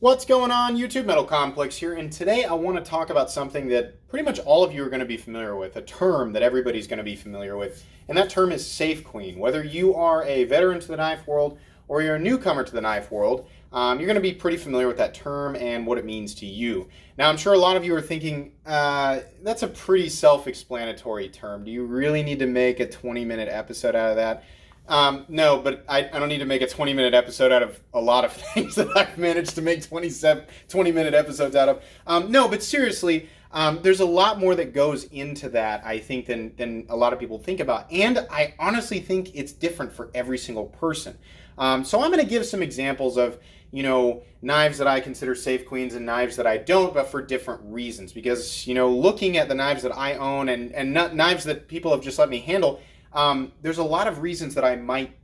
What's going on, YouTube? Metal Complex here, and today I want to talk about something that pretty much all of you are going to be familiar with, a term that everybody's going to be familiar with, and that term is Safe Queen. Whether you are a veteran to the knife world or you're a newcomer to the knife world, you're going to be pretty familiar with that term and what it means to you. Now, I'm sure a lot of you are thinking, that's a pretty self-explanatory term. Do you really need to make a 20-minute episode out of that? No, but I don't need to make a 20-minute episode out of a lot of things that I've managed to make 20-minute episodes out of. No, but seriously, there's a lot more that goes into that, I think, than a lot of people think about. And I honestly think it's different for every single person. So I'm going to give some examples of, knives that I consider safe queens and knives that I don't, but for different reasons. Because, looking at the knives that I own and not knives that people have just let me handle, there's a lot of reasons that I might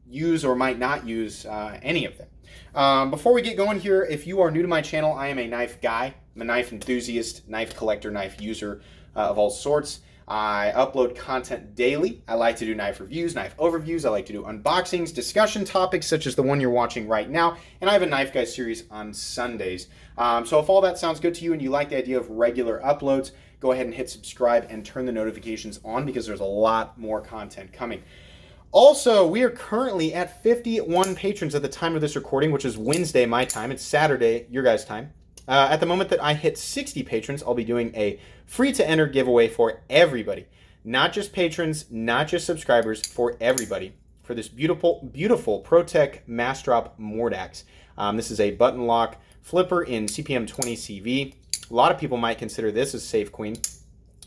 use or might not use any of them. Before we get going here, if you are new to my channel, I am a knife guy. I'm a knife enthusiast, knife collector, knife user of all sorts. I upload content daily. I like to do knife reviews, knife overviews. I like to do unboxings, discussion topics such as the one you're watching right now, and I have a Knife Guy series on Sundays. So if all that sounds good to you and you like the idea of regular uploads, go ahead and hit subscribe and turn the notifications on because there's a lot more content coming. Also, we are currently at 51 patrons at the time of this recording, which is Wednesday my time. It's Saturday your guys' time. At the moment that I hit 60 patrons, I'll be doing a free-to-enter giveaway for everybody. Not just patrons, not just subscribers, for everybody. For this beautiful, beautiful ProTech Mass Drop Mordax. This is a button lock flipper in CPM 20 CV. A lot of people might consider this a safe queen.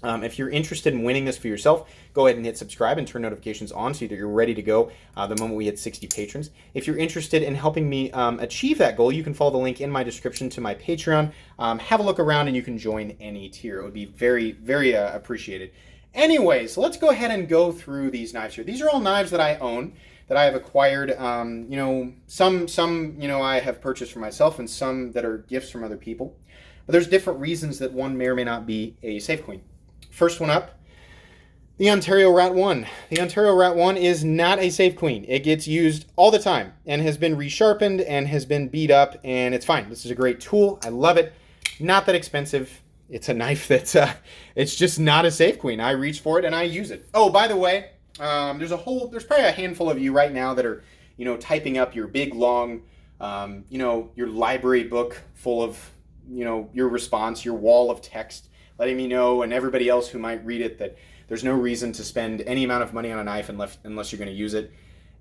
If you're interested in winning this for yourself, go ahead and hit subscribe and turn notifications on so that you're ready to go the moment we hit 60 patrons. If you're interested in helping me achieve that goal, you can follow the link in my description to my Patreon. Have a look around and you can join any tier. It would be very, very appreciated. Anyways, let's go ahead and go through these knives here. These are all knives that I own, that I have acquired. Some I have purchased for myself and some that are gifts from other people. But there's different reasons that one may or may not be a safe queen. First one up, the Ontario Rat 1. The Ontario Rat 1 is not a safe queen. It gets used all the time and has been resharpened and has been beat up, and it's fine. This is a great tool. I love it. Not that expensive. It's a knife that's, it's just not a safe queen. I reach for it and I use it. Oh, by the way, there's probably a handful of you right now that are, typing up your big, long, your library book full of, your response, your wall of text, letting me know and everybody else who might read it that there's no reason to spend any amount of money on a knife unless you're going to use it.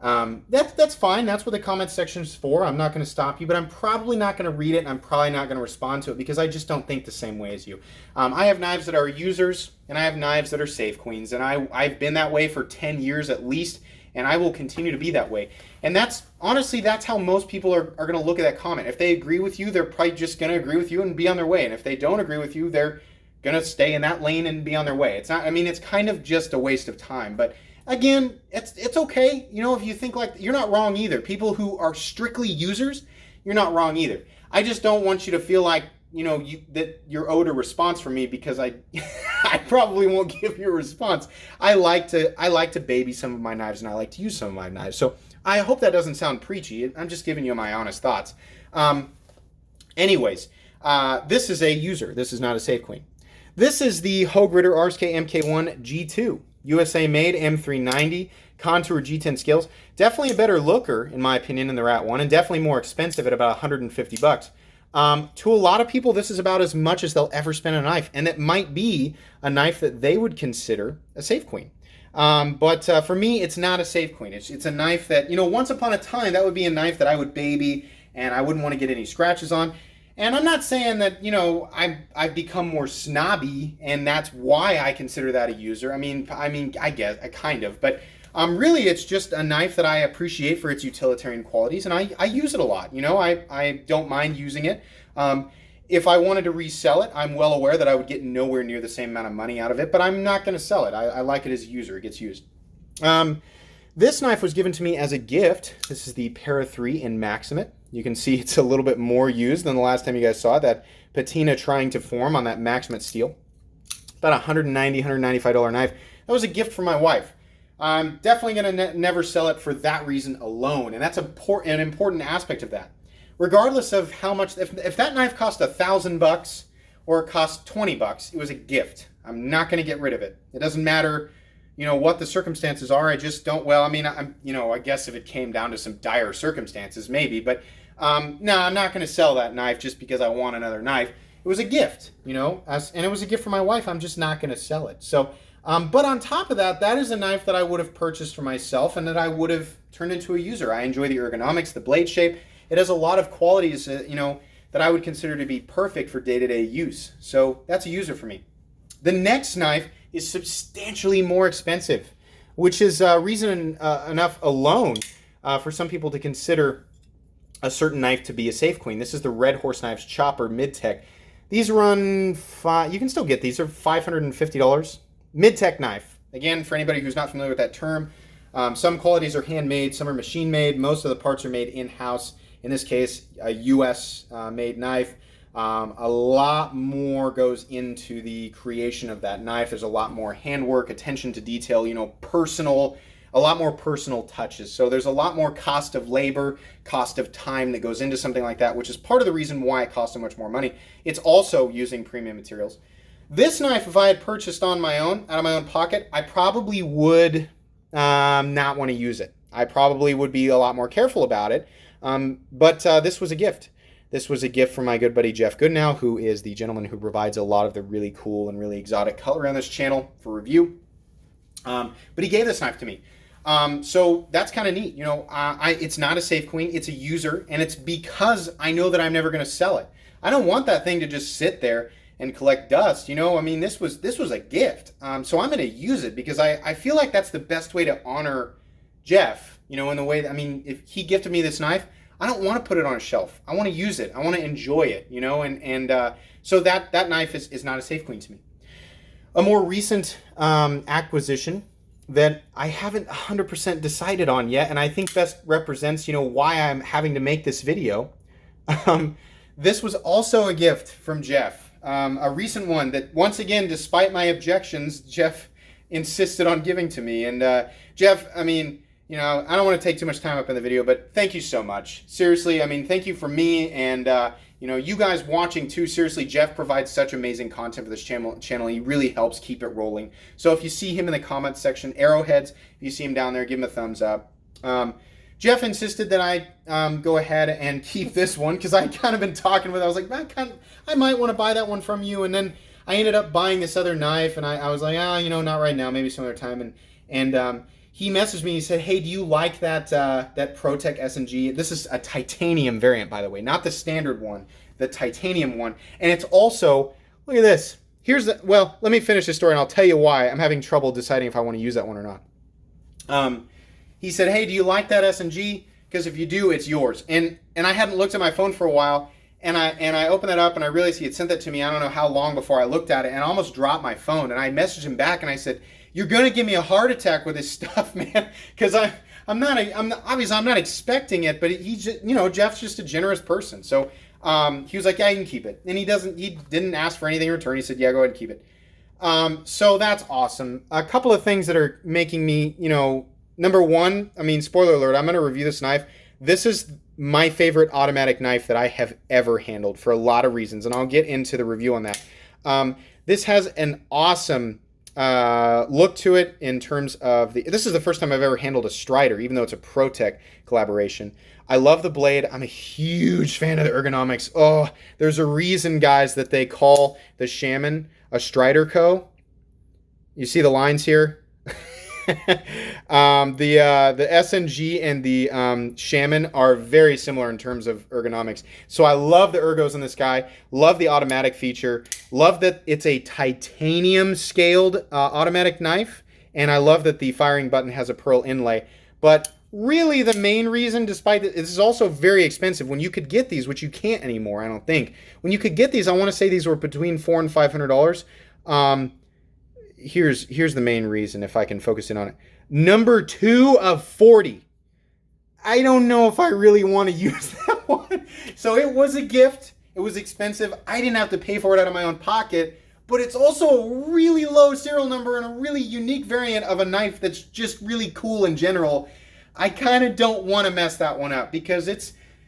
That's fine. That's what the comment section is for. I'm not going to stop you, but I'm probably not going to read it and I'm probably not going to respond to it because I just don't think the same way as you. I have knives that are users and I have knives that are safe queens, and I've been that way for 10 years at least, and I will continue to be that way. And that's how most people are going to look at that comment. If they agree with you, they're probably just going to agree with you and be on their way. And if they don't agree with you, they're going to stay in that lane and be on their way. It's kind of just a waste of time. But again, it's okay. If you think like, you're not wrong either. People who are strictly users, you're not wrong either. I just don't want you to feel like, that you're owed a response from me because I probably won't give you a response. I like to baby some of my knives and I like to use some of my knives. So I hope that doesn't sound preachy. I'm just giving you my honest thoughts. Anyways, this is a user. This is not a safe queen. This is the Hogue Ritter RSK MK1 G2. USA made, M390, contour G10 scales. Definitely a better looker, in my opinion, than the Rat 1, and definitely more expensive at about 150 bucks. To a lot of people, this is about as much as they'll ever spend on a knife, and it might be a knife that they would consider a safe queen. But for me, it's not a safe queen. It's a knife that, once upon a time, that would be a knife that I would baby, and I wouldn't want to get any scratches on. And I'm not saying that, I've become more snobby and that's why I consider that a user. I guess, I kind of, but really it's just a knife that I appreciate for its utilitarian qualities, and I use it a lot. I don't mind using it. If I wanted to resell it, I'm well aware that I would get nowhere near the same amount of money out of it, but I'm not going to sell it. I like it as a user. It gets used. This knife was given to me as a gift. This is the Para 3 in Maximate. You can see it's a little bit more used than the last time you guys saw it, that patina trying to form on that Maximate steel. About $190, $195 knife. That was a gift from my wife. I'm definitely going to never sell it for that reason alone, and that's an important aspect of that. regardless of how much, if that knife cost $1,000 or it cost $20, it was a gift. I'm not going to get rid of it. It doesn't matter, what the circumstances are. I just don't, well, I mean, I guess if it came down to some dire circumstances, maybe, but no, I'm not going to sell that knife just because I want another knife. It was a gift, and it was a gift for my wife. I'm just not going to sell it. So, but on top of that, that is a knife that I would have purchased for myself and that I would have turned into a user. I enjoy the ergonomics, the blade shape. It has a lot of qualities, that I would consider to be perfect for day-to-day use. So that's a user for me. The next knife is substantially more expensive, which is reason enough alone for some people to consider a certain knife to be a safe queen. This is the Red Horse Knives Chopper Mid-Tech. These run, you can still get these. They're $550. Mid-Tech knife. Again, for anybody who's not familiar with that term, some qualities are handmade, some are machine-made. Most of the parts are made in-house. In this case, a U.S. made knife. A lot more goes into the creation of that knife. There's a lot more handwork, attention to detail, a lot more personal touches. So there's a lot more cost of labor, cost of time that goes into something like that, which is part of the reason why it costs so much more money. It's also using premium materials. This knife, if I had purchased on my own, out of my own pocket, I probably would not want to use it. I probably would be a lot more careful about it. But this was a gift. This was a gift from my good buddy Jeff Goodnow, who is the gentleman who provides a lot of the really cool and really exotic cutlery on this channel for review. But he gave this knife to me. So that's kind of neat. It's not a safe queen, it's a user, and it's because I know that I'm never going to sell it. I don't want that thing to just sit there and collect dust. This was a gift. So I'm going to use it because I feel like that's the best way to honor Jeff, in the way that, if he gifted me this knife, I don't want to put it on a shelf. I want to use it. I want to enjoy it, so that knife is not a safe queen to me. A more recent acquisition that I haven't 100% decided on yet, and I think best represents, why I'm having to make this video. This was also a gift from Jeff, a recent one that, once again, despite my objections, Jeff insisted on giving to me. And Jeff, I don't want to take too much time up in the video, but thank you so much. Seriously, thank you for me and you guys watching too. Seriously, Jeff provides such amazing content for this channel. He really helps keep it rolling. So if you see him in the comments section, arrowheads, if you see him down there, give him a thumbs up. Jeff insisted that I go ahead and keep this one because I kind of been talking with. I was like, I might want to buy that one from you, and then I ended up buying this other knife, and I was like, not right now, maybe some other time, and he messaged me. He said, "Hey, do you like that ProTech S&G? This is a titanium variant, by the way, not the standard one, the titanium one. And it's also, look at this. Let me finish this story, and I'll tell you why I'm having trouble deciding if I want to use that one or not. He said, "Hey, do you like that S&G? Because if you do, it's yours." And I hadn't looked at my phone for a while, and I opened that up, and I realized he had sent that to me. I don't know how long before I looked at it, and I almost dropped my phone. And I messaged him back, and I said, "You're gonna give me a heart attack with this stuff, man," because I'm not expecting it, but he's just, Jeff's just a generous person. So he was like, "Yeah, you can keep it," and he didn't ask for anything in return. He said, "Yeah, go ahead and keep it." So that's awesome. A couple of things that are making me, number one, spoiler alert, I'm gonna review this knife. This is my favorite automatic knife that I have ever handled for a lot of reasons, and I'll get into the review on that. This has an awesome look to it in terms of this is the first time I've ever handled a Strider, even though it's a ProTech collaboration. I love the blade. I'm a huge fan of the ergonomics. Oh, there's a reason, guys, that they call the Shaman a Strider Co. You see the lines here? The S&G and the Shaman are very similar in terms of ergonomics. So I love the ergos on this guy. Love the automatic feature. Love that it's a titanium scaled automatic knife. And I love that the firing button has a pearl inlay. But really the main reason, despite this is also very expensive. When you could get these, which you can't anymore, I don't think. When you could get these, I want to say these were between $400 and $500. Here's the main reason, if I can focus in on it. Number 2 of 40. I don't know if I really want to use that one. So it was a gift. It was expensive. I didn't have to pay for it out of my own pocket, but it's also a really low serial number and a really unique variant of a knife that's just really cool in general. I kind of don't want to mess that one up because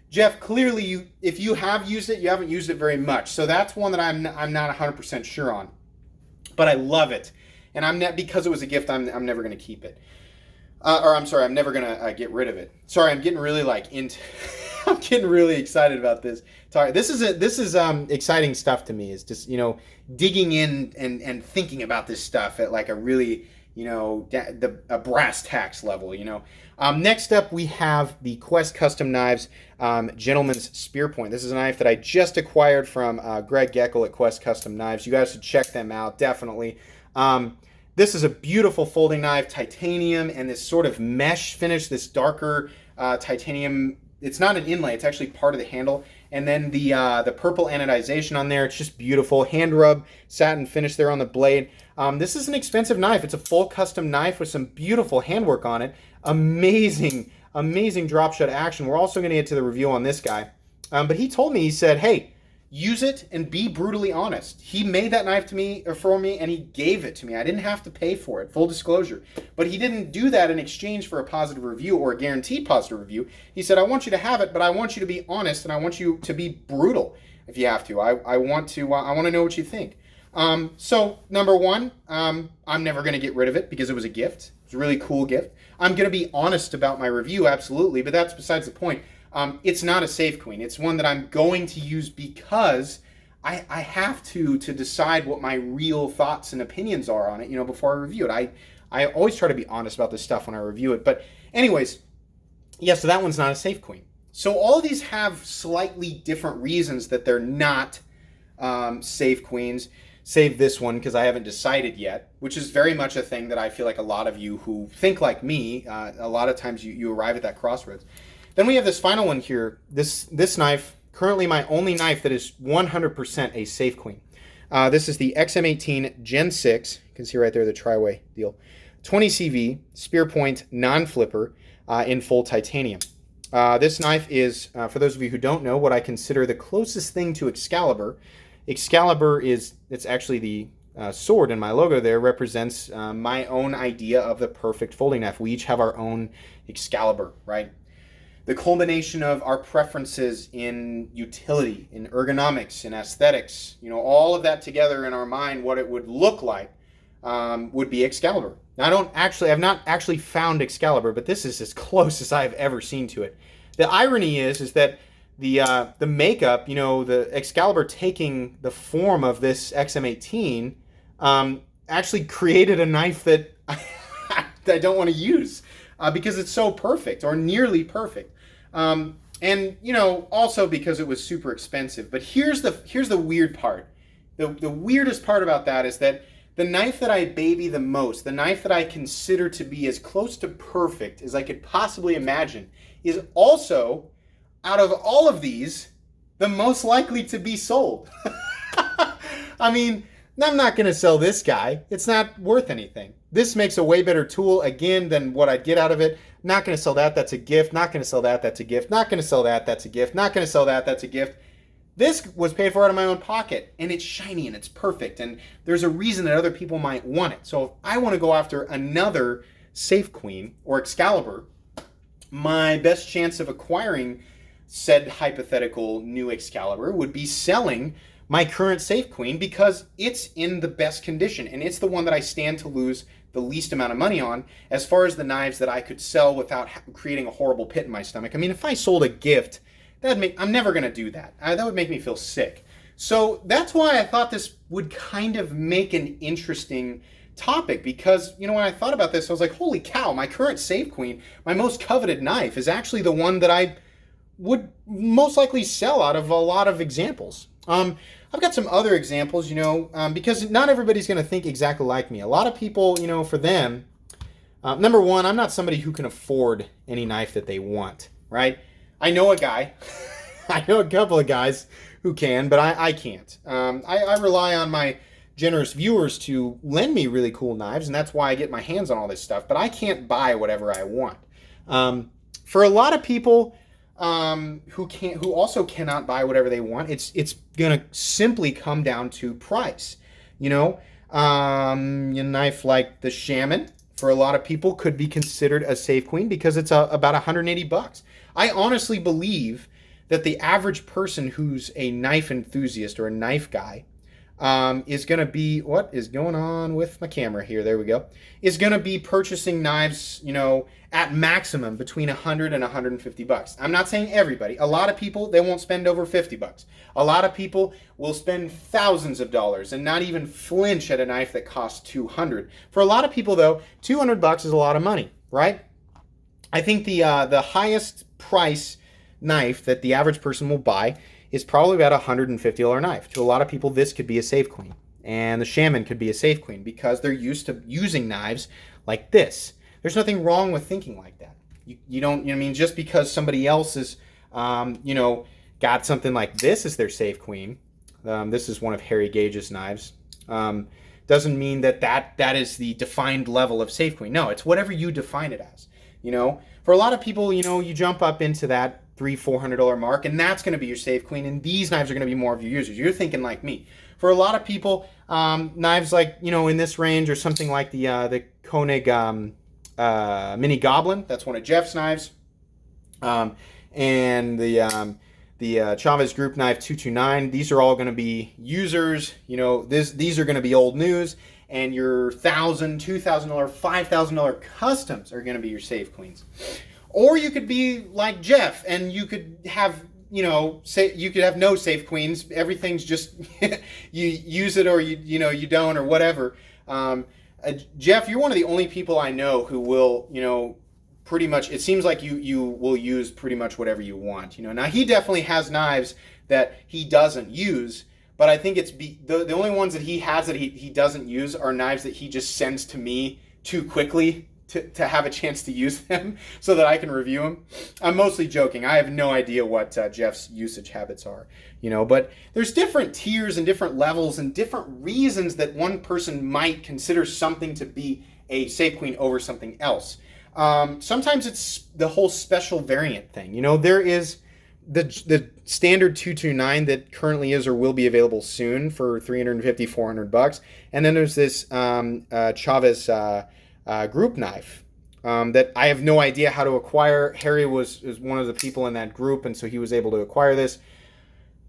Jeff, clearly if you have used it, you haven't used it very much. So that's one that I'm not 100% sure on. But I love it. And because it was a gift, I'm never going to keep it. Or I'm sorry, I'm never going to get rid of it. Sorry, I'm getting really into I'm getting really excited about this. Sorry, this is exciting stuff to me. Is just digging in and thinking about this stuff at like a really a brass tacks level. Next up we have the Quest Custom Knives Gentleman's Spear Point. This is a knife that I just acquired from Greg Geckel at Quest Custom Knives. You guys should check them out definitely. This is a beautiful folding knife, titanium, and this sort of mesh finish, this darker titanium. It's not an inlay, it's actually part of the handle. And then the purple anodization on there, it's just beautiful. Hand rub, satin finish there on the blade. This is an expensive knife. It's a full custom knife with some beautiful handwork on it. Amazing, amazing drop shot action. We're also going to get to the review on this guy. But he told me, he said, hey, use it and be brutally honest. He made that knife for me, and he gave it to me. I didn't have to pay for it, full disclosure. But he didn't do that in exchange for a positive review or a guaranteed positive review. He said, I want you to have it, but I want you to be honest, and I want you to be brutal if you have to. I want to know what you think. So number one, I'm never going to get rid of it because it was a gift. It's a really cool gift. I'm going to be honest about my review, absolutely, but that's besides the point. It's not a safe queen. It's one that I'm going to use because I have to decide what my real thoughts and opinions are on it, before I review it. I always try to be honest about this stuff when I review it. But anyways, yeah, so that one's not a safe queen. So all of these have slightly different reasons that they're not safe queens. Save this one because I haven't decided yet, which is very much a thing that I feel like a lot of you who think like me, a lot of times you arrive at that crossroads. Then we have this final one here. This knife, currently my only knife that is 100% a safe queen. This is the XM18 Gen 6. You can see right there the tri-way deal. 20 CV, spear point, non-flipper, in full titanium. This knife is, for those of you who don't know, what I consider the closest thing to Excalibur. Excalibur it's actually the sword in my logo there, represents my own idea of the perfect folding knife. We each have our own Excalibur, right? The culmination of our preferences in utility, in ergonomics, in aesthetics, all of that together in our mind, what it would look like would be Excalibur. Now, I've not actually found Excalibur, but this is as close as I've ever seen to it. The irony is that the makeup, the Excalibur taking the form of this XM18, actually created a knife that that I don't want to use because it's so perfect or nearly perfect. And also because it was super expensive. But here's the weird part. The weirdest part about that is that the knife that I baby the most, the knife that I consider to be as close to perfect as I could possibly imagine, is also, out of all of these, the most likely to be sold. I mean, I'm not going to sell this guy. It's not worth anything. This makes a way better tool, again, than what I'd get out of it. Not going to sell that, that's a gift. Not going to sell that, that's a gift. Not going to sell that, that's a gift. Not going to sell that, that's a gift. This was paid for out of my own pocket, and it's shiny and it's perfect, and there's a reason that other people might want it. So if I want to go after another safe queen or Excalibur, my best chance of acquiring said hypothetical new Excalibur would be selling my current safe queen because it's in the best condition, and it's the one that I stand to lose the least amount of money on as far as the knives that I could sell without creating a horrible pit in my stomach. I mean, if I sold a gift, I'm never going to do that. That would make me feel sick. So that's why I thought this would kind of make an interesting topic because, when I thought about this, I was like, holy cow, my current safe queen, my most coveted knife, is actually the one that I would most likely sell out of a lot of examples. I've got some other examples, because not everybody's going to think exactly like me. A lot of people, for them, number one, I'm not somebody who can afford any knife that they want, right? I know a guy, I know a couple of guys who can, but I can't. I rely on my generous viewers to lend me really cool knives, and that's why I get my hands on all this stuff, but I can't buy whatever I want. For a lot of people, who also cannot buy whatever they want, it's gonna simply come down to price. A knife like the Shaman, for a lot of people, could be considered a safe queen because it's about $180. I honestly believe that the average person who's a knife enthusiast or a knife guy is going to be, what is going on with my camera here? There we go. Is going to be purchasing knives, at maximum between 100 and 150 bucks. I'm not saying everybody. A lot of people, they won't spend over 50 bucks. A lot of people will spend thousands of dollars and not even flinch at a knife that costs 200. For a lot of people though, 200 bucks is a lot of money, right? I think the highest price knife that the average person will buy is probably about a $150 knife. To a lot of people, this could be a safe queen. And the Shaman could be a safe queen because they're used to using knives like this. There's nothing wrong with thinking like that. You don't, just because somebody else is, got something like this as their safe queen. This is one of Harry Gage's knives. Doesn't mean that is the defined level of safe queen. No, it's whatever you define it as. For a lot of people, you jump up into that $300-400 mark, and that's going to be your safe queen, and these knives are going to be more of your users. You're thinking like me. For a lot of people, knives like, in this range, or something like the Koenig Mini Goblin, that's one of Jeff's knives, and the Chavez Group Knife 229, these are all going to be users. These are going to be old news, and your $1,000, $2,000, $5,000 customs are going to be your safe queens. Or you could be like Jeff, and you could have, you could have no safe queens. Everything's just you use it or you don't, or whatever. Jeff, you're one of the only people I know who will, pretty much. It seems like you will use pretty much whatever you want. Now he definitely has knives that he doesn't use, but I think it's the only ones that he has that he doesn't use are knives that he just sends to me too quickly to have a chance to use them so that I can review them. I'm mostly joking. I have no idea what Jeff's usage habits are, but there's different tiers and different levels and different reasons that one person might consider something to be a safe queen over something else. Sometimes it's the whole special variant thing. There is the standard 229 that currently is or will be available soon for $350-400 bucks. And then there's this Chavez group knife that I have no idea how to acquire. Harry is one of the people in that group, and so he was able to acquire this.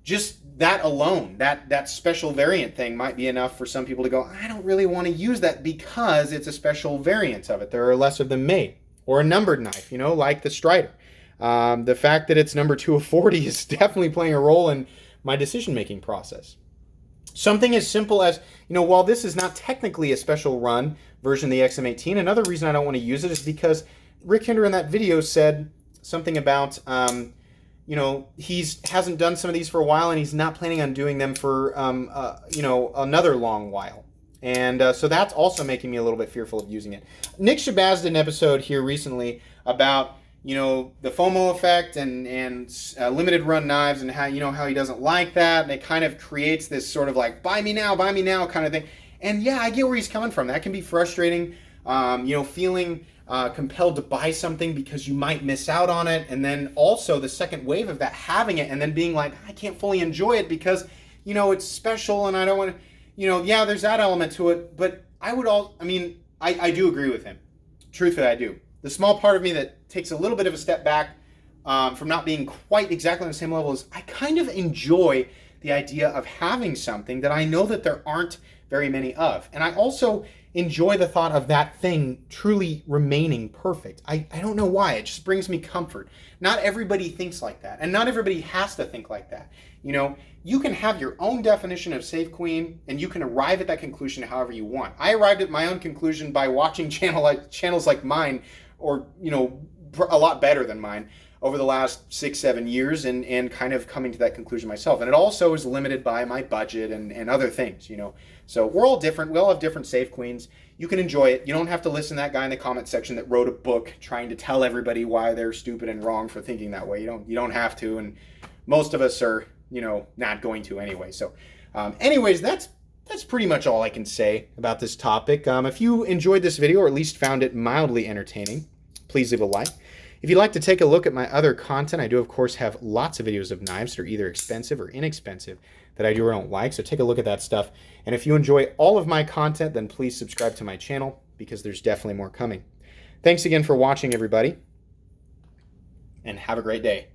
Just that alone, that special variant thing might be enough for some people to go, I don't really want to use that because it's a special variant of it. There are less of them made. Or a numbered knife, like the Strider. The fact that it's number 2 of 40 is definitely playing a role in my decision-making process. Something as simple as, while this is not technically a special run version of the XM18, another reason I don't want to use it is because Rick Hinder in that video said something about, he hasn't done some of these for a while and he's not planning on doing them for, another long while. And so that's also making me a little bit fearful of using it. Nick Shabazz did an episode here recently about, the FOMO effect and limited run knives and how, how he doesn't like that. And it kind of creates this sort of like, buy me now kind of thing. And yeah, I get where he's coming from. That can be frustrating, feeling compelled to buy something because you might miss out on it. And then also the second wave of that, having it and then being like, I can't fully enjoy it because, it's special and I don't want to, yeah, there's that element to it. But I do agree with him. Truthfully, I do. The small part of me that takes a little bit of a step back from not being quite exactly on the same level is I kind of enjoy the idea of having something that I know that there aren't very many of. And I also enjoy the thought of that thing truly remaining perfect. I don't know why. It just brings me comfort. Not everybody thinks like that. And not everybody has to think like that. You can have your own definition of safe queen and you can arrive at that conclusion however you want. I arrived at my own conclusion by watching channels like mine, or, a lot better than mine, over the last 6-7 years and kind of coming to that conclusion myself. And it also is limited by my budget and other things, So we're all different. We all have different safe queens. You can enjoy it. You don't have to listen to that guy in the comment section that wrote a book trying to tell everybody why they're stupid and wrong for thinking that way. You don't have to. And most of us are, not going to anyway. So anyways, that's pretty much all I can say about this topic. If you enjoyed this video or at least found it mildly entertaining, please leave a like. If you'd like to take a look at my other content, I do, of course, have lots of videos of knives that are either expensive or inexpensive that I do or don't like, so take a look at that stuff. And if you enjoy all of my content, then please subscribe to my channel because there's definitely more coming. Thanks again for watching, everybody, and have a great day.